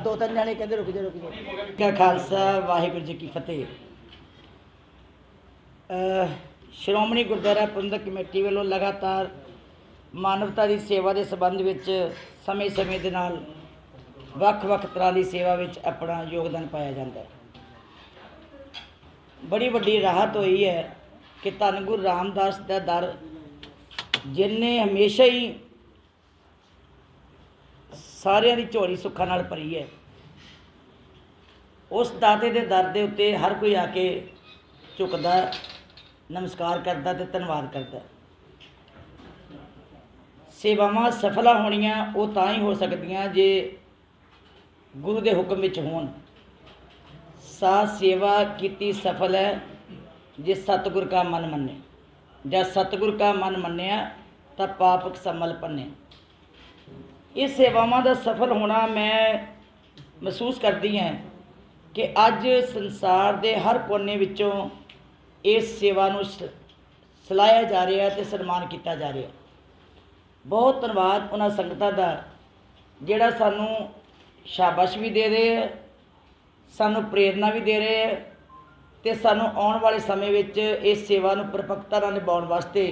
दो तीन जाने कहते रुक जाओ क्या खालसा वाहिगुरू जी की फतेह। श्रोमणी गुरुद्वारा प्रबंधक कमेटी वालों लगातार मानवता की सेवा के संबंध में समय समय के नाल ਵੱਖ-ਵੱਖ तरह की सेवा में अपना योगदान पाया जाता है। बड़ी वड्डी राहत हुई है कि धन गुरु रामदास का दर जिन्हें हमेशा ही सारिਆਂ ਦੀ ਝੋਲੀ सुखा नाल भरी है, उस दाते के दर के उत्ते हर कोई आके झुकदा, नमस्कार करता ते धन्नवाद करता। सेवावां सफल होणियां वो तां ही हो सकदियां जे गुरु के हुक्म विच होण। सा सेवा कीती सफल है जे सतगुर का मन मन्ने, जब सतगुर का मन मन्निया तो पापक समल भन्ने। इस सेवावां दा सफल होना मैं महसूस करती हैं कि अज संसार के हर कोने विचों इस सेवा नूं सलाहिया जा रहा है तो सन्मान किया जा रहा है। बहुत धन्यवाद उन्हां संगतां दा जिहड़ा सानूं शाबाश भी दे रहे हैं, सानूं प्रेरणा भी दे रहे हैं ते सानूं आउण वाले समय विच इस सेवा नूं परपक्ता नाल निभाउण वास्ते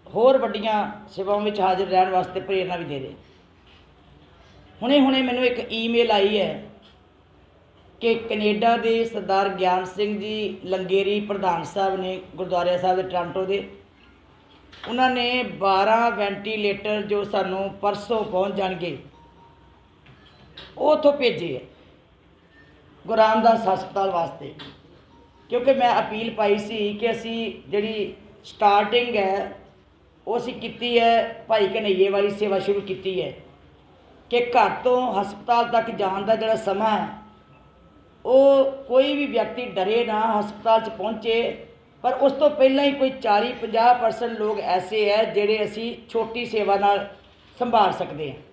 होर वड्डियां सेवावां विच हाज़र रहण वास्ते प्रेरणा भी दे रहे। हुणे हुणे मैनूं एक ईमेल आई है कि कनेडा के सरदार ज्ञान सिंह जी लंगेरी प्रधान साहब ने गुरुद्वारा साहब के टोरंटो के, उन्होंने 12 वेंटीलेटर जो सानूं परसों पहुँच जाएंगे वो उतों भेजे है गुरु रामदास हस्पताल वास्ते। क्योंकि मैं अपील पाई सी कि असी जिहड़ी स्टार्टिंग है वो असी कीती है भाई कन्हैये वाली सेवा शुरू की है कि घर तो हस्पताल तक जाने का जिहड़ा समा है वो कोई भी व्यक्ति डरे ना हस्पताल च पहुँचे, पर उस तो पहला ही कोई 40-50% लोग ऐसे है जिहड़े असी छोटी सेवा नाल संभाल सकते हैं।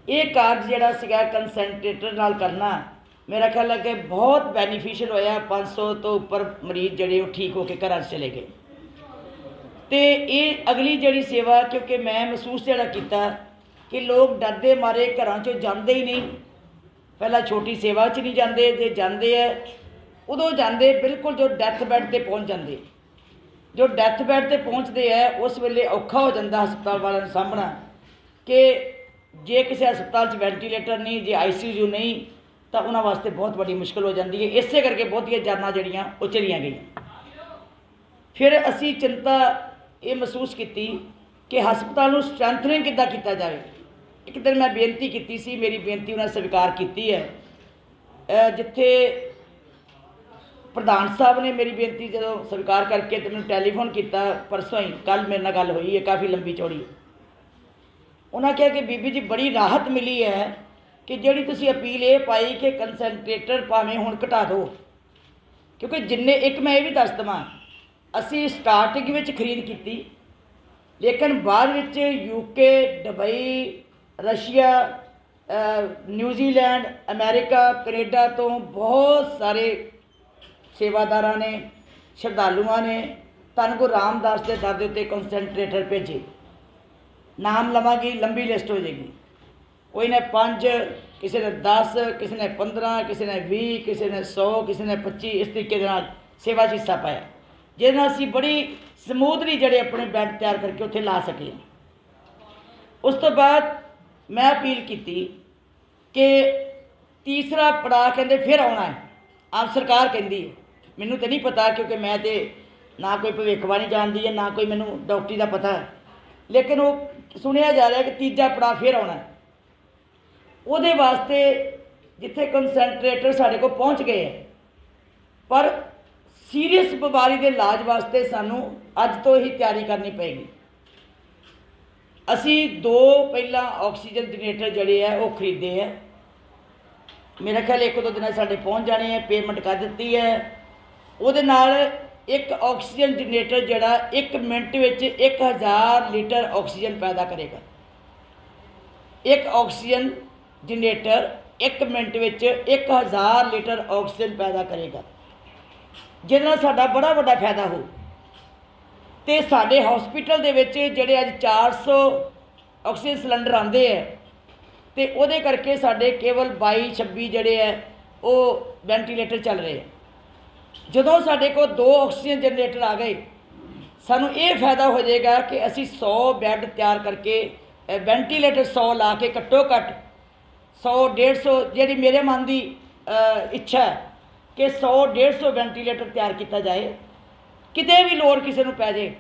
ये कार्य जिहड़ा सीगा कंसनट्रेटर नाल करना मेरा ख्याल है कि बहुत बेनीफिशियल होया। 500 तो उपर मरीज जिहड़े ठीक होकर घर चले गए। तो ये अगली जिहड़ी सेवा, क्योंकि मैं महसूस जिहड़ा कीता कि लोग डरदे मारे घरों चों जांदे ही नहीं। पहला छोटी सेवा च नहीं जाते, जे जाते है उदों जाते बिल्कुल जो डैथ बैड पर पहुँच जाते। जो डैथ बैड पर पहुँचते हैं उस वेले औखा हो जाता हस्पताल वालों सामना कि जे किसी हस्पताल वेंटीलेटर नहीं, जे ICU नहीं तो उन्होंने वास्ते बहुत बड़ी मुश्किल हो जाती है। इस करके बहुतियां जानां जड़ियाँ वो चलियां गई। फिर असी चिंता ये महसूस की कि हस्पताल को स्ट्रैंथनिंग किद्दां किया जाए। एक दिन मैं बेनती की सी, मेरी बेनती उन्होंने स्वीकार की है। जिथे प्रधान साहब ने मेरी बेनती जो स्वीकार करके तो मैं टैलीफोन किया परसों ही, कल मेरे नाल गल हुई है काफ़ी लंबी चौड़ी। उन्होंने कहा कि बीबी जी बड़ी राहत मिली है कि जिहड़ी तुसीं अपील ये पाई कि कंसनट्रेटर भावें हुण घटा दो, क्योंकि जिन्ने एक मैं ये भी दस देवां असी स्टार्टिंग में खरीद की, लेकिन बाद विच UK, Dubai, Russia, New Zealand, America, Canada तो बहुत सारे सेवादारां ने, श्रद्धालुआं ने धन गुरु रामदास के दर दे उत्ते कंसनट्रेटर भेजे। नाम लवांगी लंबी लिस्ट हो जाएगी। कोई ने 5, किसी ने 10, किसी ने 15, किसी ने 20, किसी ने 100, किसी ने 25 इस तरीके के सेवा च हिस्सा पाया, जिस असी बड़ी समूथली जड़े अपने बैड तैयार करके उत्थे ला सके। उस तो बाद मैं अपील की कि तीसरा पड़ाव कहते फिर आना है। आम सरकार कहती है, मैनू तो नहीं पता क्योंकि मैं तो ना कोई भविष्यवाणी जानती है ना कोई मैनू डॉक्टरी का पता है, लेकिन वो सुनिया जा रहा है कि तीजा पड़ाव फिर आना है। उहदे वास्ते जिथे कंसनट्रेटर साढ़े को पहुँच गए हैं, पर सीरीयस बीमारी के इलाज वास्ते सानू अज तो ही तैयारी करनी पेगी। असी 2 पहला ऑक्सीजन जनरेटर जड़े है वो खरीदे है, मेरा ख्याल 1-2 दिन साढ़े पहुँच जाने हैं, पेमेंट कर दी है। उहदे नाल एक ऑक्सीजन जनरेटर जड़ा 1 मिनट में 1000 लीटर ऑक्सीजन पैदा करेगा। एक ऑक्सीजन जनरेटर 1 मिनट में 1000 लीटर ऑक्सीजन पैदा करेगा, जिहदे नाल साडा बड़ा वड्डा फायदा हो। तो साडे हॉस्पिटल दे विच जिहड़े अज 400 ऑक्सीजन सिलेंडर आते हैं ਤੇ ਉਹਦੇ ਕਰਕੇ ਸਾਡੇ ਕੇਵਲ 22-26 ਜਿਹੜੇ ਹੈ ਉਹ ਵੈਂਟੀਲੇਟਰ ਚੱਲ ਰਹੇ ਹੈ। ਜਦੋਂ ਸਾਡੇ ਕੋਲ 2 ਆਕਸੀਜਨ ਜਨਰੇਟਰ ਆ ਗਏ, ਸਾਨੂੰ ਇਹ ਫਾਇਦਾ ਹੋ ਜਾਏਗਾ ਕਿ ਅਸੀਂ 100 ਬੈੱਡ ਤਿਆਰ ਕਰਕੇ ਵੈਂਟੀਲੇਟਰ 100 ਲਾ ਕੇ ਘੱਟੋ ਘੱਟ 100-150 ਜਿਹੜੀ ਮੇਰੇ ਮਨ ਦੀ ਇੱਛਾ ਹੈ ਕਿ 100-150 ਵੈਂਟੀਲੇਟਰ ਤਿਆਰ ਕੀਤਾ ਜਾਏ। ਕਿਤੇ ਵੀ ਲੋੜ ਕਿਸੇ ਨੂੰ ਪੈ ਜੇ,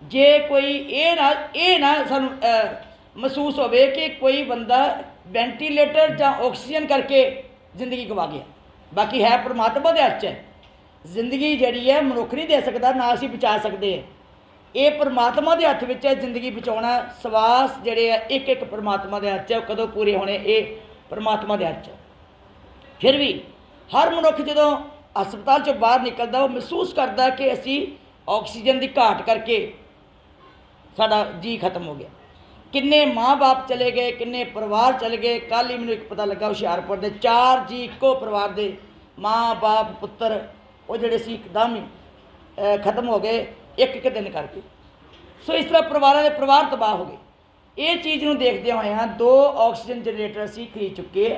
ਜੇ ਕੋਈ ਇਹ ਨਾ ਸਾਨੂੰ ਮਹਿਸੂਸ ਹੋਵੇ ਕਿ ਕੋਈ ਬੰਦਾ ਵੈਂਟੀਲੇਟਰ ਜਾਂ ਆਕਸੀਜਨ ਕਰਕੇ ਜ਼ਿੰਦਗੀ ਗਵਾ ਗਿਆ। ਬਾਕੀ ਹੈ ਪਰਮਾਤਮਾ ਦੇ ਹੱਥ 'ਚ ਹੈ। ਜ਼ਿੰਦਗੀ ਜਿਹੜੀ ਹੈ ਮਨੁੱਖ ਨਹੀਂ ਦੇ ਸਕਦਾ, ਨਾ ਅਸੀਂ ਬਚਾ ਸਕਦੇ ਹਾਂ। ਇਹ ਪਰਮਾਤਮਾ ਦੇ ਹੱਥ ਵਿੱਚ ਹੈ ਜ਼ਿੰਦਗੀ ਬਚਾਉਣਾ। ਸਵਾਸ ਜਿਹੜੇ ਹੈ ਇੱਕ ਇੱਕ ਪਰਮਾਤਮਾ ਦੇ ਹੱਥ 'ਚ ਹੈ, ਉਹ ਕਦੋਂ ਪੂਰੇ ਹੋਣੇ ਇਹ ਪਰਮਾਤਮਾ ਦੇ ਹੱਥ 'ਚ ਹੈ। ਫਿਰ ਵੀ ਹਰ ਮਨੁੱਖ ਜਦੋਂ ਹਸਪਤਾਲ 'ਚੋਂ ਬਾਹਰ ਨਿਕਲਦਾ ਉਹ ਮਹਿਸੂਸ ਕਰਦਾ ਕਿ ਅਸੀਂ ਆਕਸੀਜਨ ਦੀ ਘਾਟ ਕਰਕੇ ਸਾਡਾ ਜੀ ਖਤਮ ਹੋ ਗਿਆ। ਕਿੰਨੇ ਮਾਂ-ਬਾਪ ਚਲੇ ਗਏ, ਕਿੰਨੇ ਪਰਿਵਾਰ ਚਲੇ ਗਏ। ਕੱਲ੍ਹ ਹੀ ਮੈਨੂੰ ਇੱਕ ਪਤਾ ਲੱਗਾ ਹੁਸ਼ਿਆਰਪੁਰ ਦੇ 4 ਜੀ ਇੱਕੋ ਪਰਿਵਾਰ ਦੇ ਮਾਂ-ਬਾਪ ਪੁੱਤਰ ਉਹ ਜਿਹੜੇ ਸੀ ਇੱਕਦਮ ਹੀ ਖਤਮ ਹੋ ਗਏ ਇੱਕ ਦਿਨ ਕਰਕੇ। ਸੋ ਇਸ ਤਰ੍ਹਾਂ ਪਰਿਵਾਰਾਂ ਦੇ ਪਰਿਵਾਰ ਤਬਾਹ ਹੋ ਗਏ। ਇਹ ਚੀਜ਼ ਨੂੰ ਦੇਖਦੇ ਹੋਇਆਂ 2 ਆਕਸੀਜਨ ਜਨਰੇਟਰ ਅਸੀਂ ਖਰੀਦ ਚੁੱਕੇ।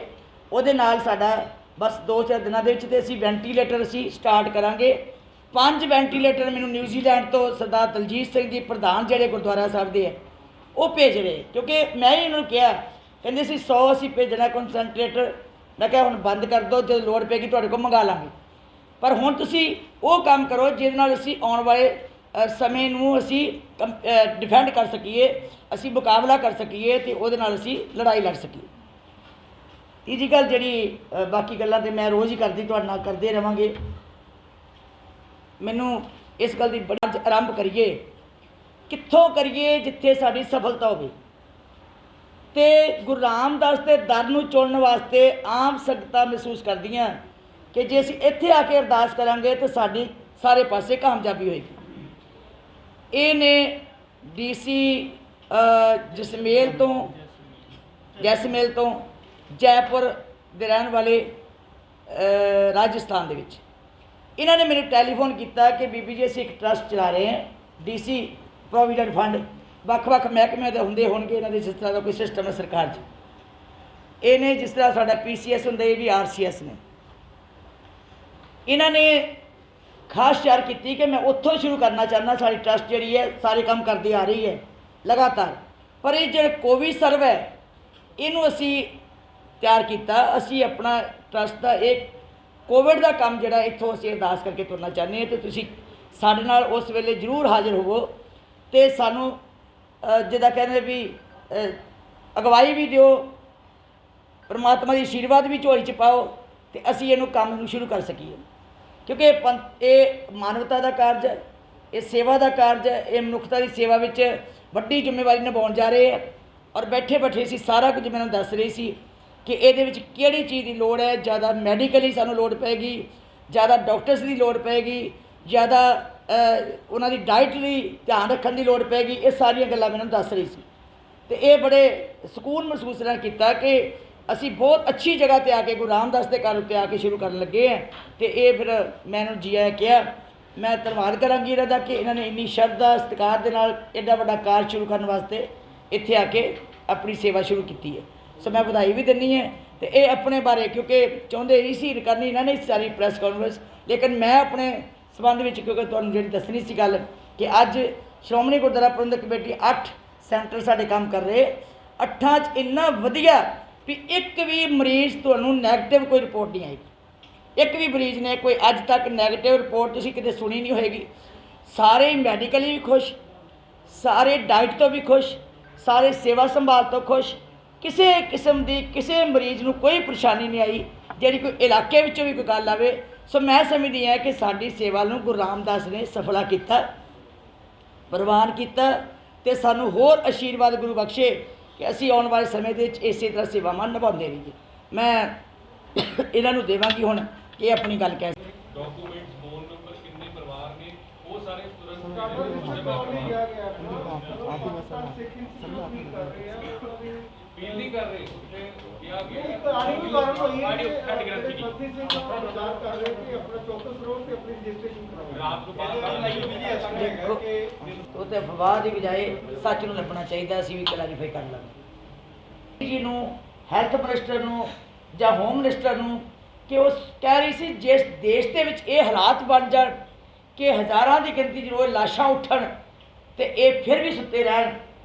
ਉਹਦੇ ਨਾਲ ਸਾਡਾ ਬਸ 2-4 ਦਿਨਾਂ ਦੇ ਵਿੱਚ ਤੇ ਅਸੀਂ ਵੈਂਟੀਲੇਟਰ ਅਸੀਂ ਸਟਾਰਟ ਕਰਾਂਗੇ। 5 ਵੈਂਟੀਲੇਟਰ ਮੈਨੂੰ ਨਿਊਜ਼ੀਲੈਂਡ ਤੋਂ ਸਰਦਾਰ ਦਲਜੀਤ ਸਿੰਘ ਜੀ ਪ੍ਰਧਾਨ ਜਿਹੜੇ ਗੁਰਦੁਆਰਾ ਸਾਹਿਬ ਦੇ ਹੈ ਉਹ ਭੇਜ ਰਹੇ, ਕਿਉਂਕਿ ਮੈਂ ਹੀ ਇਹਨਾਂ ਨੂੰ ਕਿਹਾ, ਕਹਿੰਦੇ ਸੀ 100 ਅਸੀਂ ਭੇਜਣਾ ਕੰਸੈਂਟਰੇਟਰ। ਮੈਂ ਕਿਹਾ ਹੁਣ ਬੰਦ ਕਰ ਦਿਓ, ਜਦੋਂ ਲੋੜ ਪਏਗੀ ਤੁਹਾਡੇ ਕੋਲ ਮੰਗਾ ਲਾਂਗੇ। ਪਰ ਹੁਣ ਤੁਸੀਂ ਉਹ ਕੰਮ ਕਰੋ ਜਿਹਦੇ ਨਾਲ ਅਸੀਂ ਆਉਣ ਵਾਲੇ ਸਮੇਂ ਨੂੰ ਅਸੀਂ ਡਿਫੈਂਡ ਕਰ ਸਕੀਏ, ਅਸੀਂ ਮੁਕਾਬਲਾ ਕਰ ਸਕੀਏ ਅਤੇ ਉਹਦੇ ਨਾਲ ਅਸੀਂ ਲੜਾਈ ਲੜ ਸਕੀਏ। ਤੀਜੀ ਗੱਲ ਜਿਹੜੀ ਬਾਕੀ ਗੱਲਾਂ ਤਾਂ ਮੈਂ ਰੋਜ਼ ਹੀ ਕਰਦੀ ਤੁਹਾਡੇ ਨਾਲ ਕਰਦੇ ਰਹਾਂਗੇ। ਮੈਨੂੰ ਇਸ ਗੱਲ ਦੀ ਬੜਾ ਆਰੰਭ ਕਰੀਏ, ਕਿੱਥੋਂ ਕਰੀਏ ਜਿੱਥੇ ਸਾਡੀ ਸਫਲਤਾ ਹੋਵੇ। ਅਤੇ ਗੁਰੂ ਰਾਮਦਾਸ ਦੇ ਦਰ ਨੂੰ ਚੁਣਨ ਵਾਸਤੇ ਆਮ ਸੰਗਤਾਂ ਮਹਿਸੂਸ ਕਰਦੀਆਂ ਕਿ ਜੇ ਅਸੀਂ ਇੱਥੇ ਆ ਕੇ ਅਰਦਾਸ ਕਰਾਂਗੇ ਤਾਂ ਸਾਡੀ ਸਾਰੇ ਪਾਸੇ ਕਾਮਯਾਬੀ ਹੋਏਗੀ। ਇਹ ਨੇ DC ਜੈਸਮੇਲ ਤੋਂ ਜੈਪੁਰ ਦੇ ਰਹਿਣ ਵਾਲੇ ਰਾਜਸਥਾਨ ਦੇ ਵਿੱਚ। ਇਹਨਾਂ ਨੇ ਮੈਨੂੰ ਟੈਲੀਫੋਨ ਕੀਤਾ ਕਿ ਬੀਬੀ ਜੀ ਅਸੀਂ ਇੱਕ ਟਰਸਟ ਚਲਾ ਰਹੇ ਹਾਂ, DC ਪ੍ਰੋਵੀਡੈਂਟ ਫੰਡ। ਵੱਖ-ਵੱਖ ਮਹਿਕਮਿਆਂ ਦੇ ਹੁੰਦੇ ਹੋਣਗੇ ਇਹਨਾਂ ਦੇ, ਜਿਸ ਤਰ੍ਹਾਂ ਦਾ ਕੋਈ ਸਿਸਟਮ ਹੈ ਸਰਕਾਰ 'ਚ। ਇਹ ਨੇ ਜਿਸ ਤਰ੍ਹਾਂ ਸਾਡਾ PCS ਹੁੰਦਾ, ਇਹ ਵੀ RCS ਨੇ। ਇਹਨਾਂ ਨੇ ਖਾਸ ਚਾਰ ਕੀਤੀ ਕਿ ਮੈਂ ਉੱਥੋਂ ਸ਼ੁਰੂ ਕਰਨਾ ਚਾਹੁੰਦਾ। ਸਾਡੀ ਟਰਸਟ ਜਿਹੜੀ ਹੈ ਸਾਰੇ ਕੰਮ ਕਰਦੀ ਆ ਰਹੀ ਹੈ ਲਗਾਤਾਰ, ਪਰ ਇਹ ਜਿਹੜਾ ਕੋਵਿਡ ਸਰਵ ਹੈ ਇਹਨੂੰ ਅਸੀਂ ਤਿਆਰ ਕੀਤਾ। ਅਸੀਂ ਆਪਣਾ ਟਰਸਟ ਦਾ ਇਹ ਕੋਵਿਡ ਦਾ ਕੰਮ ਜਿਹੜਾ ਇੱਥੋਂ ਅਸੀਂ ਅਰਦਾਸ ਕਰਕੇ ਤੁਰਨਾ ਚਾਹੁੰਦੇ ਹਾਂ, ਅਤੇ ਤੁਸੀਂ ਸਾਡੇ ਨਾਲ ਉਸ ਵੇਲੇ ਜ਼ਰੂਰ ਹਾਜ਼ਰ ਹੋਵੋ ਅਤੇ ਸਾਨੂੰ ਜਿੱਦਾਂ ਕਹਿੰਦੇ ਵੀ ਅਗਵਾਈ ਵੀ ਦਿਓ, ਪਰਮਾਤਮਾ ਦੀ ਆਸ਼ੀਰਵਾਦ ਵੀ ਝੋਲੀ 'ਚ ਪਾਓ ਅਤੇ ਅਸੀਂ ਇਹਨੂੰ ਕੰਮ ਨੂੰ ਸ਼ੁਰੂ ਕਰ ਸਕੀਏ। ਕਿਉਂਕਿ ਇਹ ਮਾਨਵਤਾ ਦਾ ਕਾਰਜ ਹੈ, ਇਹ ਸੇਵਾ ਦਾ ਕਾਰਜ ਹੈ, ਇਹ ਮਨੁੱਖਤਾ ਦੀ ਸੇਵਾ ਵਿੱਚ ਵੱਡੀ ਜ਼ਿੰਮੇਵਾਰੀ ਨਿਭਾਉਣ ਜਾ ਰਹੇ ਹੈ। ਔਰ ਬੈਠੇ ਸੀ ਸਾਰਾ ਕੁਝ ਮੈਨੂੰ ਦੱਸ ਰਹੀ ਸੀ ਕਿ ਇਹਦੇ ਵਿੱਚ ਕਿਹੜੀ ਚੀਜ਼ ਦੀ ਲੋੜ ਹੈ। ਜ਼ਿਆਦਾ ਮੈਡੀਕਲੀ ਸਾਨੂੰ ਲੋੜ ਪਏਗੀ, ਜ਼ਿਆਦਾ ਡਾਕਟਰਸ ਦੀ ਲੋੜ ਪਏਗੀ, ਜ਼ਿਆਦਾ ਉਹਨਾਂ ਦੀ ਡਾਈਟ ਲਈ ਧਿਆਨ ਰੱਖਣ ਦੀ ਲੋੜ ਪਏਗੀ। ਇਹ ਸਾਰੀਆਂ ਗੱਲਾਂ ਮੈਨੂੰ ਦੱਸ ਰਹੀ ਸੀ ਅਤੇ ਇਹ ਬੜੇ ਸਕੂਨ ਮਹਿਸੂਸ ਨਾਲ ਕੀਤਾ ਕਿ ਅਸੀਂ ਬਹੁਤ ਅੱਛੀ ਜਗ੍ਹਾ 'ਤੇ ਆ ਕੇ ਗੁਰੂ ਰਾਮਦਾਸ ਦੇ ਘਰ ਉੱਤੇ ਆ ਕੇ ਸ਼ੁਰੂ ਕਰਨ ਲੱਗੇ ਹਾਂ। ਅਤੇ ਇਹ ਫਿਰ ਮੈਂ ਇਹਨੂੰ ਜੀ ਆਇਆਂ ਕਿਹਾ। ਮੈਂ ਧੰਨਵਾਦ ਕਰਾਂਗੀ ਇਹਨਾਂ ਦਾ ਕਿ ਇਹਨਾਂ ਨੇ ਇੰਨੀ ਸ਼ਰਧਾ ਸਤਿਕਾਰ ਦੇ ਨਾਲ ਐਡਾ ਵੱਡਾ ਕਾਰਜ ਸ਼ੁਰੂ ਕਰਨ ਵਾਸਤੇ ਇੱਥੇ ਆ ਕੇ ਆਪਣੀ ਸੇਵਾ ਸ਼ੁਰੂ ਕੀਤੀ ਹੈ। ਸੋ ਮੈਂ ਵਧਾਈ ਵੀ ਦਿੰਦੀ ਹੈ। ਅਤੇ ਇਹ ਆਪਣੇ ਬਾਰੇ ਕਿਉਂਕਿ ਚਾਹੁੰਦੇ ਹੀ ਸੀ ਕਰਨੀ ਇਹਨਾਂ ਨੇ ਸਾਰੀ ਪ੍ਰੈਸ ਕਾਨਫਰੰਸ, ਲੇਕਿਨ ਮੈਂ ਆਪਣੇ ਸੰਬੰਧ ਵਿੱਚ ਕਿਉਂਕਿ ਤੁਹਾਨੂੰ ਜਿਹੜੀ ਦੱਸਣੀ ਸੀ ਗੱਲ ਕਿ ਅੱਜ ਸ਼੍ਰੋਮਣੀ ਗੁਰਦੁਆਰਾ ਪ੍ਰਬੰਧਕ ਕਮੇਟੀ 8 ਸੈਂਟਰ ਸਾਡੇ ਕੰਮ ਕਰ ਰਹੇ। 8 'ਚ ਇੰਨਾ ਵਧੀਆ ਵੀ ਇੱਕ ਵੀ ਮਰੀਜ਼ ਤੁਹਾਨੂੰ ਨੈਗੇਟਿਵ ਕੋਈ ਰਿਪੋਰਟ ਨਹੀਂ ਆਏਗੀ। ਇੱਕ ਵੀ ਮਰੀਜ਼ ਨੇ ਕੋਈ ਅੱਜ ਤੱਕ ਨੈਗੇਟਿਵ ਰਿਪੋਰਟ ਤੁਸੀਂ ਕਿਤੇ ਸੁਣੀ ਨਹੀਂ ਹੋਏਗੀ। ਸਾਰੇ ਮੈਡੀਕਲੀ ਵੀ ਖੁਸ਼, ਸਾਰੇ ਡਾਈਟ ਤੋਂ ਵੀ ਖੁਸ਼, ਸਾਰੇ ਸੇਵਾ ਸੰਭਾਲ ਤੋਂ ਖੁਸ਼। ਕਿਸੇ ਕਿਸਮ ਦੀ ਕਿਸੇ ਮਰੀਜ਼ ਨੂੰ ਕੋਈ ਪਰੇਸ਼ਾਨੀ ਨਹੀਂ ਆਈ। ਜਿਹੜੀ ਕੋਈ ਇਲਾਕੇ ਵਿੱਚੋਂ ਵੀ ਕੋਈ ਗੱਲ ਆਵੇ। ਸੋ ਮੈਂ ਸਮਝਦੀ ਹਾਂ ਕਿ ਸਾਡੀ ਸੇਵਾ ਨੂੰ ਗੁਰੂ ਰਾਮਦਾਸ ਨੇ ਸਫਲਾ ਕੀਤਾ, ਪ੍ਰਵਾਨ ਕੀਤਾ ਅਤੇ ਸਾਨੂੰ ਹੋਰ ਆਸ਼ੀਰਵਾਦ ਗੁਰੂ ਬਖਸ਼ੇ ਕਿ ਅਸੀਂ ਆਉਣ ਵਾਲੇ ਸਮੇਂ ਦੇ ਵਿੱਚ ਇਸੇ ਤਰ੍ਹਾਂ ਸੇਵਾਵਾਂ ਨਿਭਾਉਂਦੇ ਰਹੀਏ। ਮੈਂ ਇਹਨਾਂ ਨੂੰ ਦੇਵਾਂਗੀ ਹੁਣ ਇਹ ਆਪਣੀ ਗੱਲ ਕਹਿ ਡਾਕੂਮੈਂਟਸ, ਫੋਨ ਨੰਬਰ, ਕਿੰਨੇ ਪਰਿਵਾਰ ਨੇ, ਉਹ ਸਾਰੇ ਤੁਰੰਤ ਫੀਲ ਨਹੀਂ ਕਰ ਰਹੇ ਉੱਥੇ ਕਿਹਾ ਗਿਆ ਰਾਤ ਤੋਂ ਬਾਅਦ ਉਹ ਤੇ ਅਫਵਾਹ ਦੀ ਬਜਾਏ ਸੱਚ ਨੂੰ ਲੱਭਣਾ ਚਾਹੀਦਾ। ਅਸੀਂ ਵੀ ਕਲੈਰੀਫਾਈ ਕਰ ਲਾਂਗੇ। जी ਨੂੰ ਹੈਲਥ ਮਿਨਿਸਟਰ ਨੂੰ ਜਾਂ ਹੋਮ ਮਿਨਿਸਟਰ ਨੂੰ ਕਿ ਉਹ ਕਹਿ ਰਹੀ ਸੀ ਜਿਸ ਦੇਸ਼ ਦੇ ਵਿੱਚ ਇਹ ਹਾਲਾਤ ਬਣ ਜਾਣ ਕਿ ਹਜ਼ਾਰਾਂ ਦੀ ਗਿਣਤੀ 'ਚ ਰੋਜ਼ ਲਾਸ਼ਾਂ ਉੱਠਣ ਤੇ ਇਹ ਫਿਰ ਵੀ ਸੁੱਤੇ ਰਹਿਣ,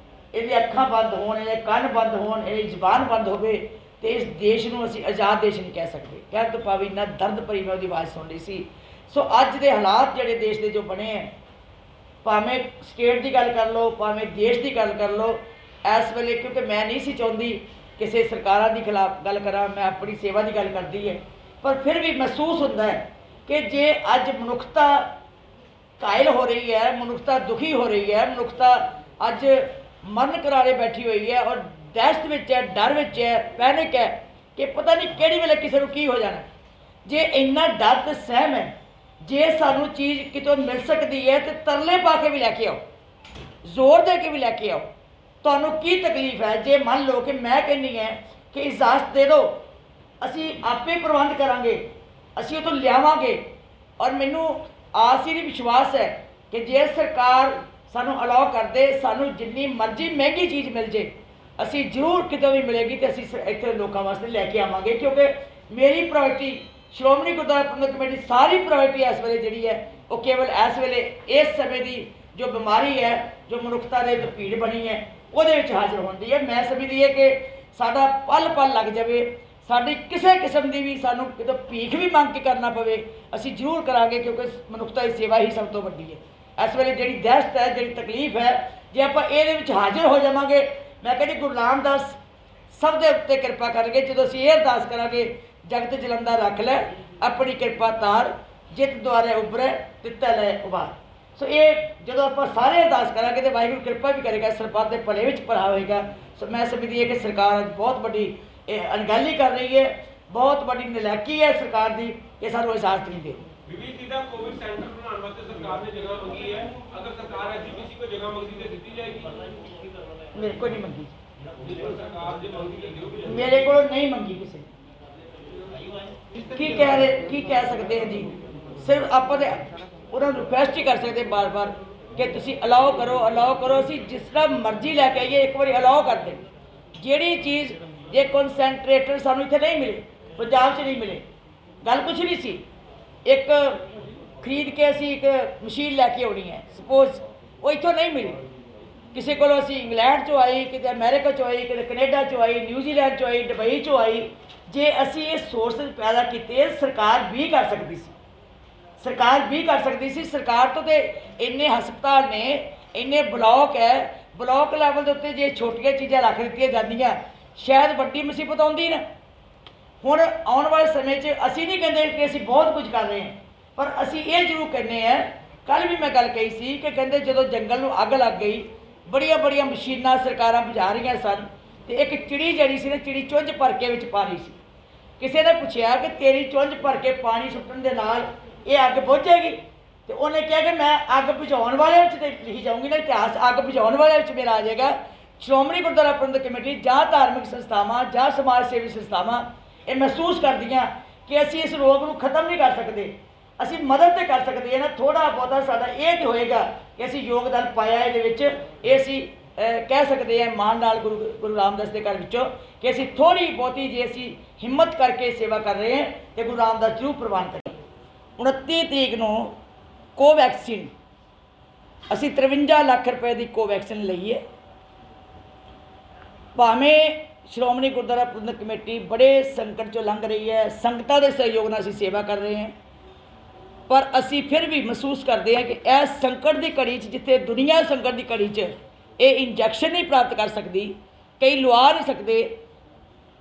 ਇਹਦੀਆਂ ਅੱਖਾਂ ਬੰਦ ਹੋਣ, ਇਹਦੇ ਕੰਨ ਬੰਦ ਹੋਣ, ਇਹਦੀ ਜ਼ੁਬਾਨ ਬੰਦ ਹੋਵੇ, ਤੇ ਇਸ ਦੇਸ਼ ਨੂੰ ਅਸੀਂ ਆਜ਼ਾਦ ਦੇਸ਼ ਨਹੀਂ ਕਹਿ ਸਕਦੇ। ਕਹਿ ਤੋਂ ਭਾਵੇਂ ਇੰਨਾ ਦਰਦ ਭਰੀ ਮੈਂ ਉਹਦੀ ਆਵਾਜ਼ ਸੁਣ ਰਹੀ ਸੀ। ਸੋ ਅੱਜ ਦੇ ਹਾਲਾਤ ਜਿਹੜੇ ਦੇਸ਼ ਦੇ ਜੋ ਬਣੇ ਹੈ, ਭਾਵੇਂ ਸਟੇਟ ਦੀ ਗੱਲ ਕਰ ਲਓ, ਭਾਵੇਂ ਦੇਸ਼ ਦੀ ਗੱਲ ਕਰ ਲਓ, ਇਸ ਵੇਲੇ ਕਿਉਂਕਿ ਮੈਂ ਨਹੀਂ ਸੀ ਚਾਹੁੰਦੀ ਕਿਸੇ ਸਰਕਾਰਾਂ ਦੀ ਖਿਲਾਫ ਗੱਲ ਕਰਾਂ, ਮੈਂ ਆਪਣੀ ਸੇਵਾ ਦੀ ਗੱਲ ਕਰਦੀ ਹੈ, ਪਰ ਫਿਰ ਵੀ ਮਹਿਸੂਸ ਹੁੰਦਾ ਹੈ ਕਿ ਜੇ ਅੱਜ ਮਨੁੱਖਤਾ ਘਾਇਲ ਹੋ ਰਹੀ ਹੈ, ਮਨੁੱਖਤਾ ਦੁਖੀ ਹੋ ਰਹੀ ਹੈ, ਮਨੁੱਖਤਾ ਅੱਜ ਮਰਨ ਕਰਾਰੇ ਬੈਠੀ ਹੋਈ ਹੈ ਔਰ ਦਹਿਸ਼ਤ ਵਿੱਚ ਹੈ, ਡਰ ਵਿੱਚ ਹੈ, ਪੈਨਿਕ ਹੈ ਕਿ ਪਤਾ ਨਹੀਂ ਕਿਹੜੀ ਵੇਲੇ ਕਿਸੇ ਨੂੰ ਕੀ ਹੋ ਜਾਣਾ। ਜੇ ਇੰਨਾ ਡਰ ਤੇ ਸਹਿਮ ਹੈ, ਜੇ ਸਾਨੂੰ ਚੀਜ਼ ਕਿਤੋਂ ਮਿਲ ਸਕਦੀ ਹੈ ਤੇ ਤਰਲੇ ਪਾ ਕੇ ਵੀ ਲੈ ਕੇ ਆਓ, ਜ਼ੋਰ ਦੇ ਕੇ ਵੀ ਲੈ ਕੇ ਆਓ। ਤੁਹਾਨੂੰ ਕੀ ਤਕਲੀਫ ਹੈ ਜੇ ਮੰਨ ਲਓ ਕਿ ਮੈਂ ਕਹਿੰਦੀ ਹੈ ਕਿ ਇਜਾਜ਼ਤ ਦੇ ਦਿਓ, ਅਸੀਂ ਆਪੇ ਪ੍ਰਬੰਧ ਕਰਾਂਗੇ, ਅਸੀਂ ਉਹ ਤੋਂ ਲਿਆਵਾਂਗੇ। ਔਰ ਮੈਨੂੰ ਆਸ ਹੀ ਨਹੀਂ, ਵਿਸ਼ਵਾਸ ਹੈ ਕਿ ਜੇ ਸਰਕਾਰ ਸਾਨੂੰ ਅਲਾਓ ਕਰਦੇ, ਸਾਨੂੰ ਜਿੰਨੀ ਮਰਜ਼ੀ ਮਹਿੰਗੀ ਚੀਜ਼ ਮਿਲ ਜੇ, ਅਸੀਂ ਜ਼ਰੂਰ ਕਿਤੋਂ ਵੀ ਮਿਲੇਗੀ ਤੇ ਅਸੀਂ ਇੱਥੇ ਲੋਕਾਂ ਵਾਸਤੇ ਲੈ ਕੇ ਆਵਾਂਗੇ। ਕਿਉਂਕਿ ਮੇਰੀ ਪ੍ਰਾਇਰਟੀ, ਸ਼੍ਰੋਮਣੀ ਗੁਰਦੁਆਰਾ ਪ੍ਰਬੰਧਕ ਕਮੇਟੀ ਸਾਰੀ ਪ੍ਰਾਇਰਟੀ ਇਸ ਵੇਲੇ ਜਿਹੜੀ ਹੈ ਉਹ ਕੇਵਲ ਇਸ ਵੇਲੇ ਇਸ ਸਮੇਂ ਦੀ ਜੋ ਬਿਮਾਰੀ ਹੈ, ਜੋ ਮਨੁੱਖਤਾ ਦੇ ਭੀੜ ਬਣੀ ਹੈ, ਉਹਦੇ ਵਿੱਚ ਹਾਜ਼ਰ ਹੁੰਦੀ ਹੈ। ਮੈਂ ਸਮਝਦੀ ਹੈ ਕਿ ਸਾਡਾ ਪਲ ਪਲ ਲੱਗ ਜਾਵੇ, ਸਾਡੀ ਕਿਸੇ ਕਿਸਮ ਦੀ ਵੀ ਸਾਨੂੰ ਕਿਤੋਂ ਭੀਖ ਵੀ ਮੰਗ ਕੇ ਕਰਨਾ ਪਵੇ, ਅਸੀਂ ਜ਼ਰੂਰ ਕਰਾਂਗੇ, ਕਿਉਂਕਿ ਮਨੁੱਖਤਾ ਦੀ ਸੇਵਾ ਹੀ ਸਭ ਤੋਂ ਵੱਡੀ ਹੈ। ਇਸ ਵੇਲੇ ਜਿਹੜੀ ਦਹਿਸ਼ਤ ਹੈ, ਜਿਹੜੀ ਤਕਲੀਫ ਹੈ, ਜੇ ਆਪਾਂ ਇਹਦੇ ਵਿੱਚ ਹਾਜ਼ਰ ਹੋ ਜਾਵਾਂਗੇ, ਮੈਂ ਕਹਿੰਦੀ ਗੁਰੂ ਰਾਮਦਾਸ ਸਭ ਦੇ ਉੱਤੇ ਕਿਰਪਾ ਕਰਨਗੇ। ਜਦੋਂ ਅਸੀਂ ਇਹ ਅਰਦਾਸ ਕਰਾਂਗੇ, ਜਗਤ ਜਲੰਦਾ ਰੱਖ ਲੈ ਆਪਣੀ ਕਿਰਪਾ ਤਾਰ, ਜਿੱਤ ਦੁਆਰੇ ਉਭਰੇ ਦਿੱਤਾ ਲੈ ਉਬਾਰ। ਸੋ ਇਹ ਜਦੋਂ ਆਪਾਂ ਸਾਰੇ ਅਰਦਾਸ ਕਰਾਂਗੇ ਤੇ ਵਾਹਿਗੁਰੂ ਕਿਰਪਾ ਵੀ ਕਰੇਗਾ, ਸਰਬੱਤ ਦੇ ਭਲੇ ਵਿੱਚ ਭਲਾ ਹੋਏਗਾ। ਸੋ ਮੈਂ ਸਮਝਦੀ ਹੈ ਕਿ ਸਰਕਾਰ ਅੱਜ ਬਹੁਤ ਵੱਡੀ ਅਣਗਹਿਲੀ ਕਰ ਰਹੀ ਹੈ, ਬਹੁਤ ਵੱਡੀ ਨਲਾਇਕੀ ਹੈ ਸਰਕਾਰ ਦੀ ਕਿ ਸਾਨੂੰ ਇਜਾਜ਼ਤ ਨਹੀਂ ਦੇ ਰਹੀ। विविध जिला कोविड सेंटर बनाने वास्ते सरकार ने जगह मंगी है, अगर सरकार एसजीपीसी को जगह मंगती तो दी जाएगी? मेरे को नहीं मंगी, सरकार जो मंगी तो दिओ, मेरे को नहीं मंगी किसी ने। की कह रहे, की कह सकते हैं जी, सिर्फ आप उन्होंने रिक्वेस्ट ही कर सकते बार बार कि तुसी अलाओ करो, अलाओ करो। असी जिस तरह मर्जी लैके आइए, एक बार अलाओ कर दें। जिहड़ी चीज़ जे कॉन्सनट्रेटर सानू इत्थे नहीं मिले, पंजाब च नहीं मिले, गल कुछ नहीं सी। एक खरीद के असी एक मशीन लैके आनी है, सपोज वो इतों नहीं मिली, किसी को असी इंग्लैंड चो आई, किते अमेरिका चो आई, किते कनेडा चो आई, न्यूजीलैंड चो आई, दुबई चो आई। जे असी ये सोर्स पैदा किए, सरकार भी कर सकती सी, सरकार भी कर सकती सी। सरकार तो इन्ने हस्पताल ने, इन्ने ब्लॉक है, ब्लॉक लैवल के उत्ते जे छोटिया चीज़ां रख दित्तियां जांदियां, शायद वड्डी मुसीबत आउंदी ना। हुण आने वाले समय च असी नहीं कहते कि असी बहुत कुछ कर रहे हैं, पर असी ये जरूर कहने हैं, कल भी मैं गल कही सी कि कहते जो जंगल में अग लग गई, बड़िया बड़िया मशीनां सरकारां बुझा रही सन, तो एक चिड़ी जड़ी सी ना, चिड़ी चुंझ भर के विच पा रही सी। किसी ने पूछा कि तेरी चुंझ भर के पानी सुट्टण दे नाल ये अग बुझ जाएगी? तो उन्हें कहा कि मैं अग बुझाउण वाले विच लिखी जाऊँगी ना, इतिहास अग बुझाउण वाले विच मेरा आ जाएगा। श्रोमणी गुरुद्वारा प्रबंधक कमेटी जां धार्मिक संस्थावां जां समाज सेवी संस्थावां ये महसूस करदियां कि असी इस रोग को खत्म नहीं कर सकते, असी मदद तो कर सकते हैं ना। थोड़ा बहुता साडा ये तो होएगा कि असी योगदान पाया ये विच, ये असी कह सकते हैं मान नाल गुरु रामदास के घर विचों कि असी थोड़ी बहुती जे असी हिम्मत करके सेवा कर रहे हैं तो गुरु रामदास जरूर प्रवान करें। 29 तरीक को कोवैक्सीन असी 53 लाख रुपए की कोवैक्सीन लई है। भावें श्रोमणी गुरुद्वारा प्रबंधक कमेटी बड़े संकट चो लंघ रही है, संगतां दे सहयोग नाल असीं सेवा कर रहे हैं, पर असीं फिर भी महसूस करते हैं कि इस संकट की घड़ी जिथे दुनिया संकट की घड़ी ये इंजैक्शन नहीं प्राप्त कर सकती, कई लवा नहीं सकते,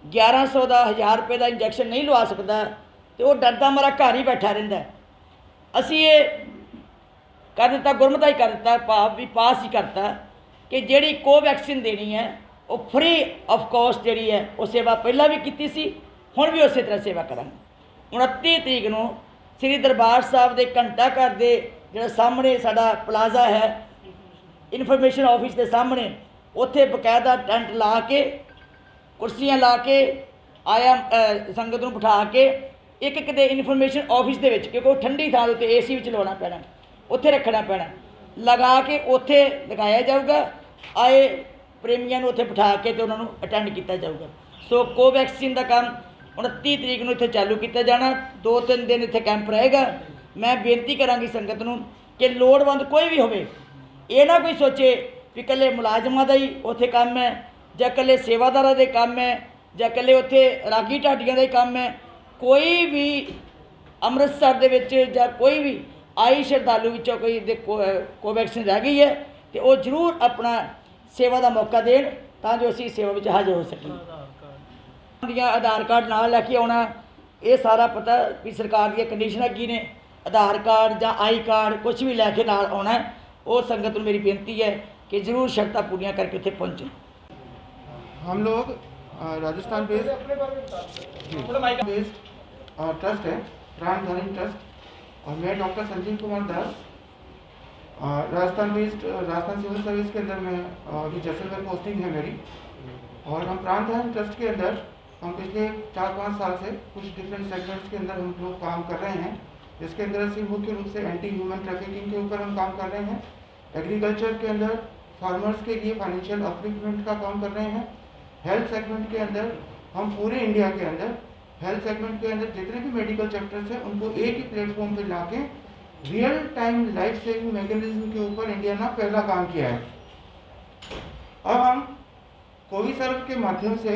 1100 का 1000 रुपये का इंजैक्शन नहीं लवा सकता, तो वह डरदा मारा घर ही बैठा रहिंदा है। असीं ये कर दिता, गुरमता ही कर दिता, भाव भी पास ही करता कि जिहड़ी कोवैक्सीन देनी है वो फ्री ऑफ कॉस्ट जी है, वो सेवा पहला भी की सी, हुण भी उस तरह सेवा करांगे। 29 तरीक को श्री दरबार साहब के घंटा घर के जो सामने साडा प्लाजा है, इन्फॉर्मेशन ऑफिस के सामने, उत्थे बकायदा टेंट ला के, कुर्सियां ला के, आया संगत को बिठा के एक एक दे इन्फॉर्मेशन ऑफिस के विच, क्योंकि ठंडी थां ते AC विच लाना पैना, उत्थे रखना पैना, लगा के उत्थे लगाया जाऊगा। आए ਪ੍ਰੇਮੀਆਂ ਨੂੰ ਉੱਥੇ ਬਿਠਾ ਕੇ ਤੇ ਉਹਨਾਂ ਨੂੰ ਅਟੈਂਡ ਕੀਤਾ ਜਾਊਗਾ। ਸੋ ਕੋਵੈਕਸਿਨ ਦਾ ਕੰਮ 29 ਤਰੀਕ ਨੂੰ ਇੱਥੇ ਚਾਲੂ ਕੀਤਾ ਜਾਣਾ, 2-3 ਦਿਨ ਇੱਥੇ ਕੈਂਪ ਰਹੇਗਾ। ਮੈਂ ਬੇਨਤੀ ਕਰਾਂਗੀ ਸੰਗਤ ਨੂੰ ਕਿ ਲੋੜਵੰਦ ਕੋਈ ਵੀ ਹੋਵੇ, ਇਹ ਨਾ ਕੋਈ ਸੋਚੇ ਵੀ ਇਕੱਲੇ ਮੁਲਾਜ਼ਮਾਂ ਦਾ ਹੀ ਉੱਥੇ ਕੰਮ ਹੈ ਜਾਂ ਇਕੱਲੇ ਸੇਵਾਦਾਰਾਂ ਦੇ ਕੰਮ ਹੈ ਜਾਂ ਇਕੱਲੇ ਉੱਥੇ ਰਾਗੀ ਢਾਡੀਆਂ ਦਾ ਹੀ ਕੰਮ ਹੈ। ਕੋਈ ਵੀ ਅੰਮ੍ਰਿਤਸਰ ਦੇ ਵਿੱਚ ਜਾਂ ਕੋਈ ਵੀ ਆਈ ਸ਼ਰਧਾਲੂ ਵਿੱਚੋਂ ਕੋਈ ਦੇ ਕੋਵੈਕਸਿਨ ਰਹਿ ਗਈ ਹੈ ਤੇ ਉਹ ਜ਼ਰੂਰ ਆਪਣਾ ਸੇਵਾ ਦਾ ਮੌਕਾ ਦੇਣ ਤਾਂ ਜੋ ਅਸੀਂ ਸੇਵਾ ਵਿੱਚ ਹਾਜ਼ਰ ਹੋ ਸਕੀਏ। ਦੀਆਂ ਆਧਾਰ ਕਾਰਡ ਨਾਲ ਲੈ ਕੇ ਆਉਣਾ, ਇਹ ਸਾਰਾ ਪਤਾ ਵੀ ਸਰਕਾਰ ਦੀਆਂ ਕੰਡੀਸ਼ਨਾਂ ਕੀ ਨੇ। ਆਧਾਰ ਕਾਰਡ ਜਾਂ आई कार्ड कुछ भी लैके नाल आना है। वो संगत मेरी बेनती है कि जरूर शर्तां पूरियां करके उत्थे पहुँचें। हम लोग राजस्थान बेस्ड ट्रस्ट है, प्राण धर्म ट्रस्ट, और मैं doctor Sanjeev Kumar Das Rajasthan based Rajasthan civil service के अंदर में अभी जैसलमेर पोस्टिंग है मेरी। और हम प्राण धर्म ट्रस्ट के अंदर हम पिछले 4-5 साल से कुछ डिफरेंट सेगमेंट्स के अंदर हम लोग काम कर रहे हैं, जिसके अंदर से मुख्य रूप से एंटी ह्यूमन ट्रैफिकिंग के ऊपर हम काम कर रहे हैं। एग्रीकल्चर के अंदर फार्मर्स के लिए फाइनेंशियल अपलिफ्टमेंट का काम कर रहे हैं। हेल्थ सेगमेंट के अंदर हम पूरे इंडिया के अंदर हेल्थ सेगमेंट के अंदर जितने भी मेडिकल चैप्टर्स हैं उनको एक ही प्लेटफॉर्म पे लाके real time life saving mechanism के ऊपर इंडिया ने पहला काम किया है। अब हम कोविसर्व के माध्यम से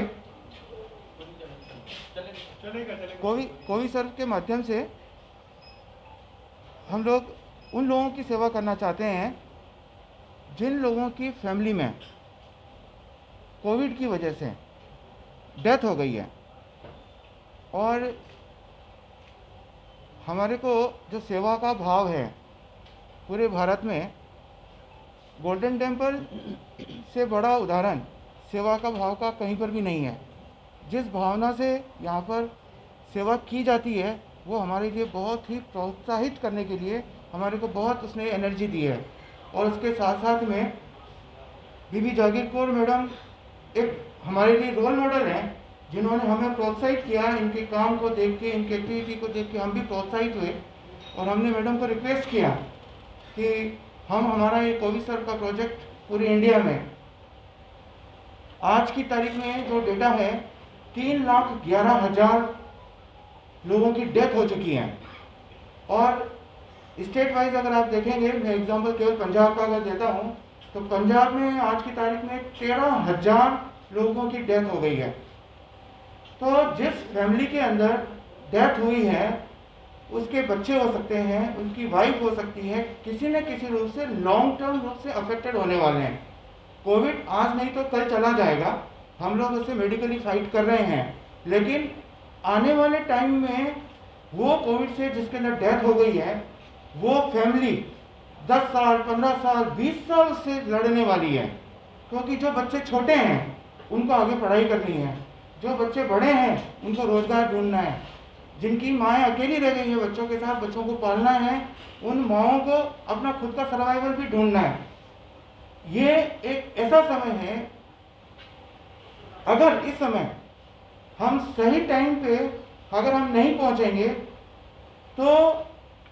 कोविसर्व के माध्यम से हम लोग उन लोगों की सेवा करना चाहते हैं जिन लोगों की फैमिली में कोविड की वजह से डेथ हो गई है। और हमारे को जो सेवा का भाव है पूरे भारत में गोल्डन टेम्पल से बड़ा उदाहरण सेवा का भाव का कहीं पर भी नहीं है। जिस भावना से यहाँ पर सेवा की जाती है वो हमारे लिए बहुत ही प्रोत्साहित करने के लिए हमारे को बहुत उसने एनर्जी दी है। और उसके साथ साथ में बीबी जागीर कौर मैडम एक हमारे लिए रोल मॉडल हैं, जिन्होंने हमें प्रोत्साहित किया। इनके काम को देख के, इनकी एक्टिविटी को देख के हम भी प्रोत्साहित हुए और हमने मैडम को रिक्वेस्ट किया कि हम हमारा ये कोविसर्व का प्रोजेक्ट पूरे इंडिया में आज की तारीख में जो डेटा है 3,11,000 लोगों की डेथ हो चुकी है। और स्टेट वाइज अगर आप देखेंगे, मैं एग्जांपल केवल पंजाब का अगर देता हूँ तो पंजाब में आज की तारीख में 13,000 लोगों की डेथ हो गई है। तो जिस फैमिली के अंदर डेथ हुई है उसके बच्चे हो सकते हैं, उनकी वाइफ हो सकती है, किसी न किसी रूप से लॉन्ग टर्म रूप से अफेक्टेड होने वाले हैं। कोविड आज नहीं तो कल चला जाएगा, हम लोग उससे मेडिकली फाइट कर रहे हैं, लेकिन आने वाले टाइम में वो कोविड से जिसके अंदर डेथ हो गई है वो फैमिली 10 साल, 15 साल, 20 साल से लड़ने वाली है। क्योंकि जो बच्चे छोटे हैं उनको आगे पढ़ाई करनी है, जो बच्चे बड़े हैं उनको रोजगार ढूंढना है, जिनकी माएँ अकेली रह गई है बच्चों के साथ, बच्चों को पालना है, उन माओं को अपना खुद का सर्वाइवल भी ढूंढना है। ये एक ऐसा समय है, अगर इस समय हम सही टाइम पे अगर हम नहीं पहुंचेंगे तो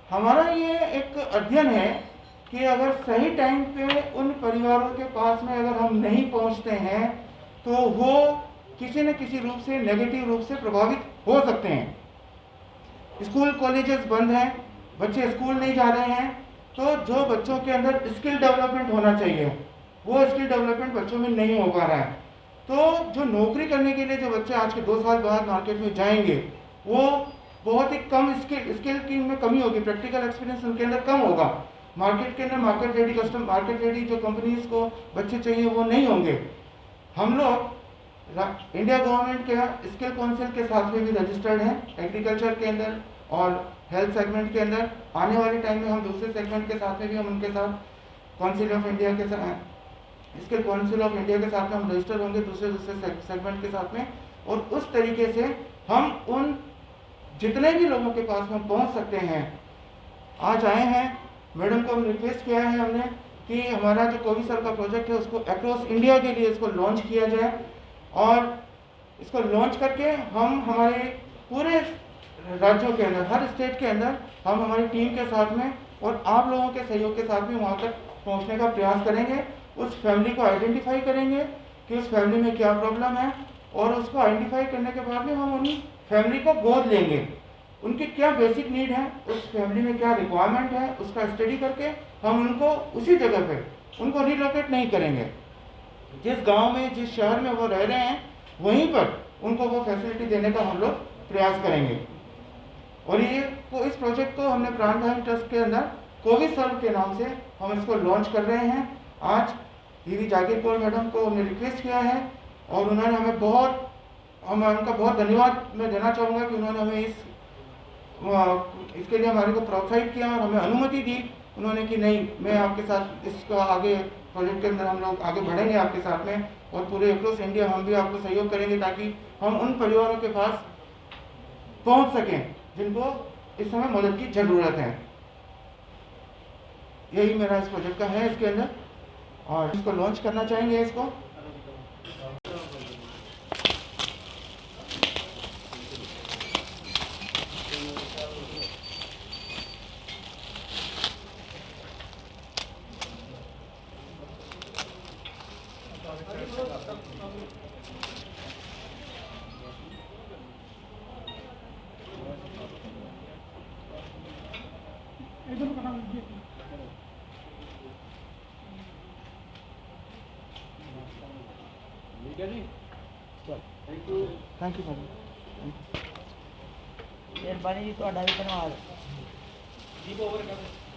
हमारा ये एक अध्ययन है कि अगर सही टाइम पे उन परिवारों के पास में अगर हम नहीं पहुंचते हैं तो वो किसी न किसी रूप से नेगेटिव रूप से प्रभावित हो सकते हैं। स्कूल कॉलेजेस बंद हैं, बच्चे स्कूल नहीं जा रहे हैं, तो जो बच्चों के अंदर स्किल डेवलपमेंट होना चाहिए वो स्किल डेवलपमेंट बच्चों में नहीं हो पा रहा है। तो जो नौकरी करने के लिए जो बच्चे आज के 2 साल बाद मार्केट में जाएंगे वो बहुत ही कम स्किल की में कमी होगी, प्रैक्टिकल एक्सपीरियंस उनके अंदर कम होगा। मार्केट के अंदर मार्केट रेडी जो कंपनीज को बच्चे चाहिए वो नहीं होंगे। हम लोग इंडिया गवर्नमेंट के स्किल काउंसिल के साथ में भी रजिस्टर्ड हैं, एग्रीकल्चर के अंदर और हेल्थ सेगमेंट के अंदर। आने वाले टाइम में हम दूसरे सेगमेंट के साथ में भी हम उनके साथ काउंसिल ऑफ इंडिया के साथ इसके काउंसिल ऑफ इंडिया के साथ में हम रजिस्टर होंगे दूसरे सेगमेंट के साथ में। और उस तरीके से हम उन जितने भी लोगों के पास में पहुंच सकते हैं आज आए हैं। मैडम को हम रिक्वेस्ट किया है हमने कि हमारा जो कोविसर्व का प्रोजेक्ट है उसको अक्रॉस इंडिया के लिए इसको लॉन्च किया जाए और इसको लॉन्च करके हम हमारे पूरे राज्यों के अंदर, हर स्टेट के अंदर हम हमारी टीम के साथ में और आप लोगों के सहयोग के साथ में वहाँ तक पहुँचने का प्रयास करेंगे। उस फैमिली को आइडेंटिफाई करेंगे कि उस फैमिली में क्या प्रॉब्लम है, और उसको आइडेंटिफाई करने के बाद में हम उन फैमिली को गोद लेंगे, उनकी क्या बेसिक नीड है, उस फैमिली में क्या रिक्वायरमेंट है, उसका स्टडी करके हम उनको उसी जगह पे उनको रिलोकेट नहीं करेंगे। जिस गांव में, जिस शहर में वो रह रहे हैं, वहीं पर उनको वो फैसिलिटी देने का हम लोग प्रयास करेंगे। और ये इस प्रोजेक्ट को हमने प्राणधाम ट्रस्ट के अंदर कोविसर्व के नाम से हम इसको लॉन्च कर रहे हैं। आज वी जागीर कौर मैडम को हमने रिक्वेस्ट किया है और उन्होंने हमें उनका बहुत धन्यवाद मैं देना चाहूँगा कि उन्होंने हमें इसके लिए हमारे को प्रोत्साहित किया और हमें अनुमति दी। उन्होंने कि नहीं, मैं आपके साथ इसका आगे प्रोजेक्ट के अंदर हम लोग आगे बढ़ेंगे आपके साथ में, और पूरे अक्रॉस इंडिया हम भी आपको सहयोग करेंगे ताकि हम उन परिवारों के पास पहुंच सकें जिनको इस समय मदद की ज़रूरत है। यही मेरा इस प्रोजेक्ट का है इसके अंदर, और इसको लॉन्च करना चाहेंगे इसको। Thank you madam. ਮਿਹਰਬਾਨੀ ਜੀ, ਤੁਹਾਡਾ ਵੀ ਧੰਨਵਾਦ। लीव ओवर कर